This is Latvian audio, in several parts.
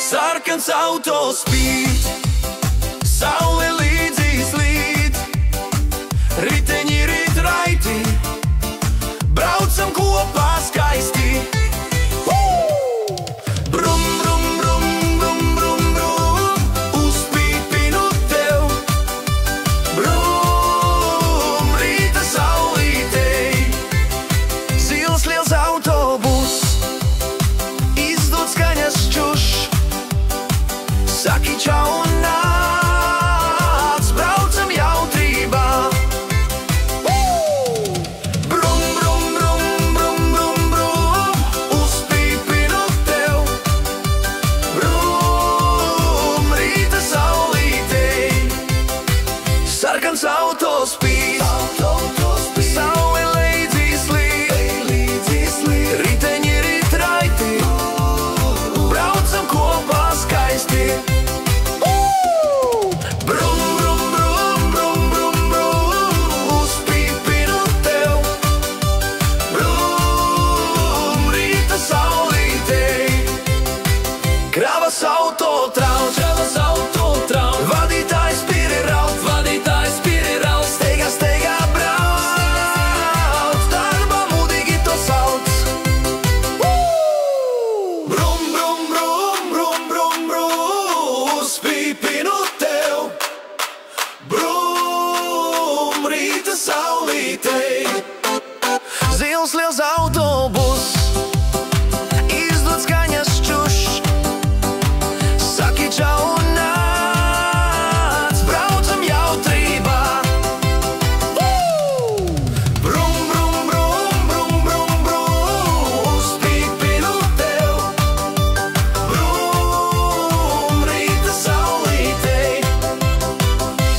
Sarkans auto spīd, saule līdzi slīd, riteņi rīt raiti, braucam kopā skaisti. Brum, brum, brum, brum, brum, brum, uzpīpinu tev. Brum, rīta saulītei, zils liels autobus, izdod skaņas čuš. Saki čau un nāc, braucam jautrībā. Brum, brum, brum, brum, brum, brum, uzpīpinu tev. Brum, rīta saulītei, sarkans auto spīd, saule līdzi slīd, riteņi rīt raiti, braucam kopā skaisti. Kravas auto trauc, vadītājs piri raud, steigā, steigā brauc, darbā mudīgi to sauc. Brum, brum, brum, brum, brum, brum, uzpīpinu tev. Brum, rīta saulītei, zils liels autobus, izdod skaņas čuš. Saki čau un nāc, braucam jautrībā. Brum, brum, brum, brum, brum, brum, uzpīpinu tev. Brum, rīta saulītei,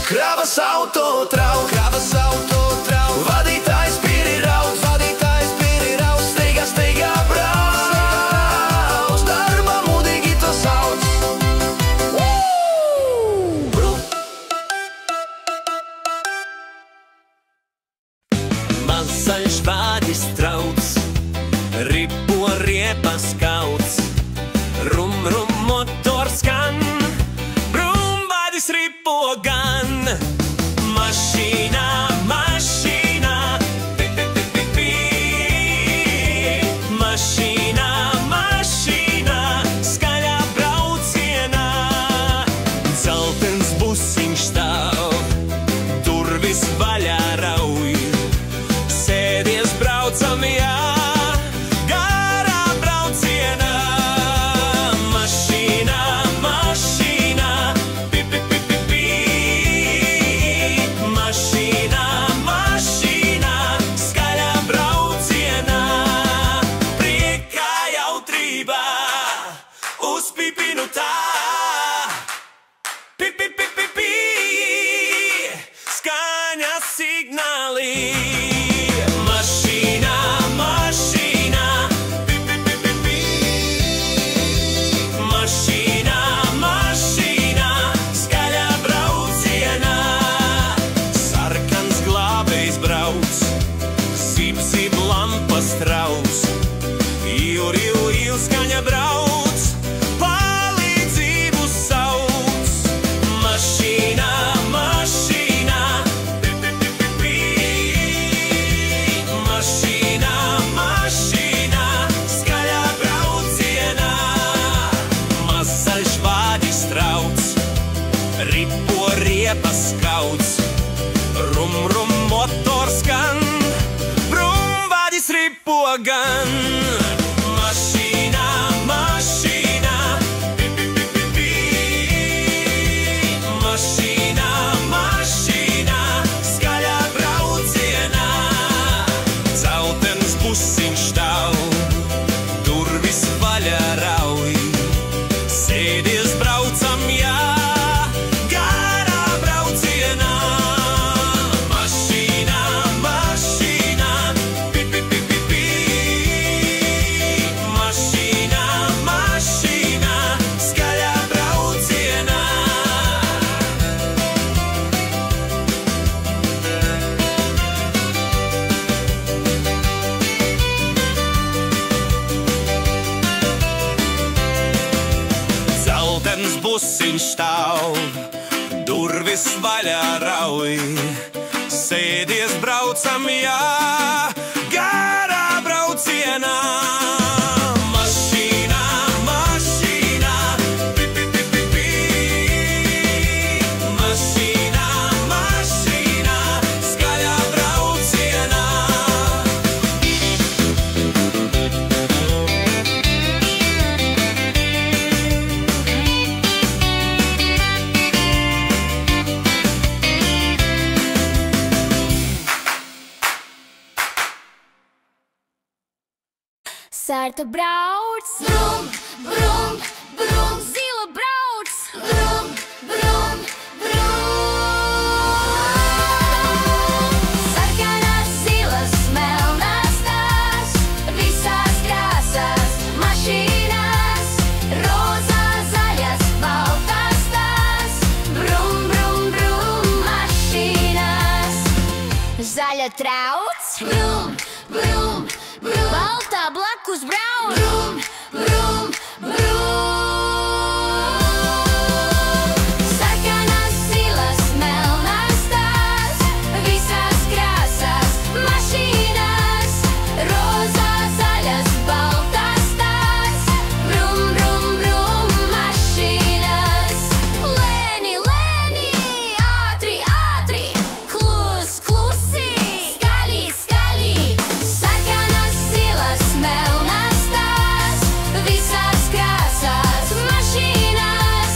kravas auto trauc, vadītājs piri raud, steigā, steigā brauc, darbā mudīgi to sauc. Mazais vādis trauc, ripo riepas kauts, rum, rum, motors skan, brum, vādis ripo gan. Mašīnā, mašīnā, pi, pi, pi, pi, pi. Mašīnā, mašīnā, skaļā braucienā, dzeltens busiņš stāv, durvis vaļā rauj. Sēdies braucam, jā, garā braucienā. Mašīnā, mašīnā, pi, pi, pi, pi, pi. Mašīnā, mašīnā, skaļā braucienā, priekā jautrībā, uzpīpinu tā. Pi, pi, pi, pi, pi, skaņas signāli. Mašīnā, mašīnā, pi, pi, pi, pi, pi. Mašīnā, mašīnā, skaļā braucienā, sarkans glābējs brauc, zib, zib lampas trauc, iu, iu, iu, skaņa brauc, palīdzību sauc. Mašīnā, mašīnā, pi, pi, pi, pi, pi. Mašīnā, mašīnā, skaļā braucienā, mazais vādis trauc, ripo riepas kauts, rum, rum, motors skan, brum, vādis ripo gan. Mašīnā, mašīnā, pi, pi, pi, pi, pi. Mašīnā, mašīnā, skaļā braucienā, dzeltens busiņš stāv, durvis vaļā rauj. Sēdies braucam, jā, garā braucienā. Mašīnā, mašīnā, pi, pi, pi, pi, pi. stāv, durvis vaļā rauj. Sēdies, braucam, jā, garā braucienā. Mašīnā, mašīnā, pi, pi, pi, pi, pi. Mašīnā, mašīnā, skaļā braucienā. Sarta brauc, brum, brum, brum, zila brauc, brum, brum, brum. Sarkanās, zilas, melnās tās, visās krāsās, mašīnās, rozās, zaļas, baltās tās, brum, brum, brum, mašīnās. Zaļa trauc, brum, brum, brum, baltā blakus brauc, brum, brum, brum. Sarkanās, zilas, melnās tās, visās krāsās, mašīnās, rozās, zaļas, baltās tās, brum, brum, brum, mašīnās. Lēni, lēni, ātri, ātri, klus, klusi, skaļi, skaļi. Sarkanās, zilas, melnās tās, visās krāsās, mašīnās,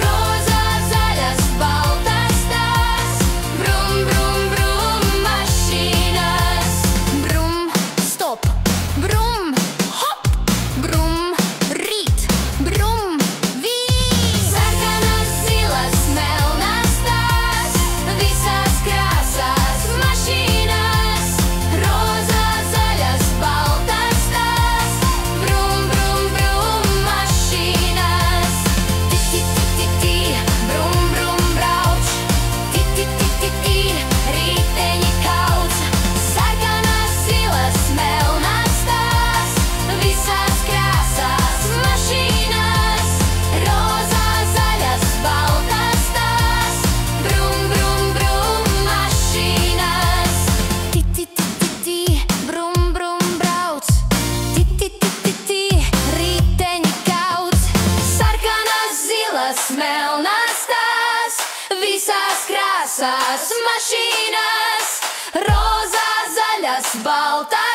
rozās, zaļas, baltās tās, brum, brum, brum, mašīnās. Brum, stop, brum, hop, brum, rīt, brum, vīt. Sarkanās, zilas, melnās tās, visās krāsās, mašīnās, rozās, zaļas, baltās tās, brum, brum, brum, mašīnās. Ti, ti, ti, ti, ti, brum, brum, brauc. Ti, ti, ti, ti, ti, riteņi kauc. Sarkanās, zilas, melnās tās, visās krāsās, mašīnās, rozās, zaļas, baltās tās, brum, brum, brum, mašīnās. Ti, ti, ti, ti, ti, brum, brum, brauc. Ti, ti, ti, ti, ti, riteņi kauc. Sarkanās, zilas, melnās tās, visās krāsās, mašīnās, rozās, zaļas, baltās